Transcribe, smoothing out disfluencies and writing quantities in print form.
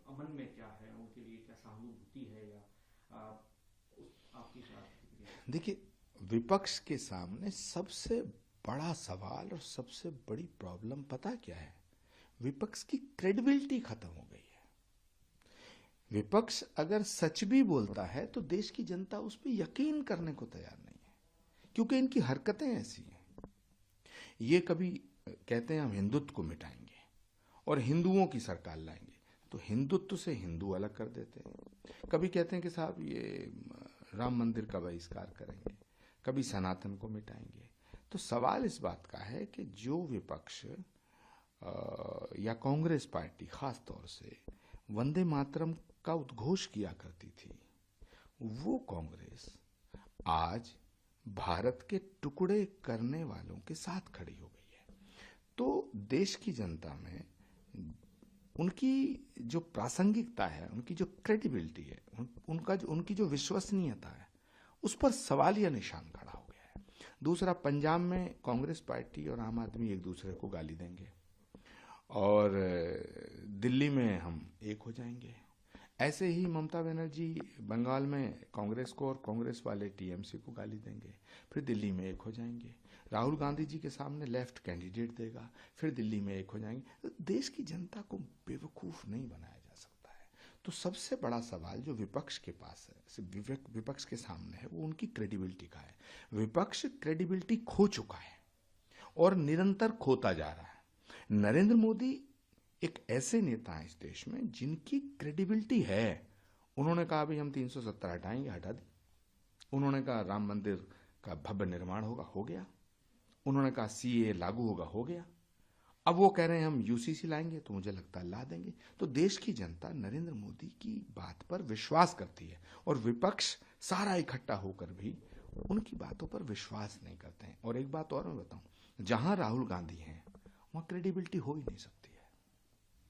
अमन में क्या है, उनके लिए क्या सहानुभूति है, या आपकी क्या प्रतिक्रिया है? देखिए, विपक्ष के सामने सबसे बड़ा सवाल और सबसे बड़ी प्रॉब्लम पता क्या है? विपक्ष की क्रेडिबिलिटी खत्म हो गई है। विपक्ष अगर सच भी बोलता है तो देश की जनता उस पर यकीन करने को तैयार नहीं है, क्योंकि इनकी हरकतें ऐसी हैं। ये कभी कहते हैं हम हिंदुत्व को मिटाएंगे और हिंदुओं की सरकार लाएंगे, तो हिंदुत्व से हिंदू अलग कर देते हैं। कभी कहते हैं कि साहब ये राम मंदिर का बहिष्कार करेंगे, कभी सनातन को मिटाएंगे। तो सवाल इस बात का है कि जो विपक्ष या कांग्रेस पार्टी खास तौर से वंदे मातरम का उद्घोष किया करती थी, वो कांग्रेस आज भारत के टुकड़े करने वालों के साथ खड़ी हो गई है। तो देश की जनता में उनकी जो प्रासंगिकता है, उनकी जो क्रेडिबिलिटी है, उनकी जो विश्वसनीयता है, उस पर सवालिया निशान खड़ा हो गया है। दूसरा, पंजाब में कांग्रेस पार्टी और आम आदमी एक दूसरे को गाली देंगे और दिल्ली में हम एक हो जाएंगे। ऐसे ही ममता बनर्जी बंगाल में कांग्रेस को और कांग्रेस वाले टीएमसी को गाली देंगे, फिर दिल्ली में एक हो जाएंगे। राहुल गांधी जी के सामने लेफ्ट कैंडिडेट देगा, फिर दिल्ली में एक हो जाएंगे। देश की जनता को बेवकूफ नहीं बनाया जा सकता है। तो सबसे बड़ा सवाल जो विपक्ष के पास है, विपक्ष के सामने है, वो उनकी क्रेडिबिलिटी का है। विपक्ष क्रेडिबिलिटी खो चुका है और निरंतर खोता जा रहा है। नरेंद्र मोदी एक ऐसे नेता हैं इस देश में जिनकी क्रेडिबिलिटी है। उन्होंने कहा भाई हम 370 हटाएंगे, हटा दी। उन्होंने कहा राम मंदिर का भव्य निर्माण होगा, हो गया। उन्होंने कहा सीए लागू होगा, हो गया। अब वो कह रहे हैं हम यूसीसी लाएंगे, तो मुझे लगता है ला देंगे। तो देश की जनता नरेंद्र मोदी की बात पर विश्वास करती है और विपक्ष सारा इकट्ठा होकर भी उनकी बातों पर विश्वास नहीं करते हैं। और एक बात और मैं बताऊं, जहां राहुल गांधी हैं वहां क्रेडिबिलिटी हो ही नहीं सकती।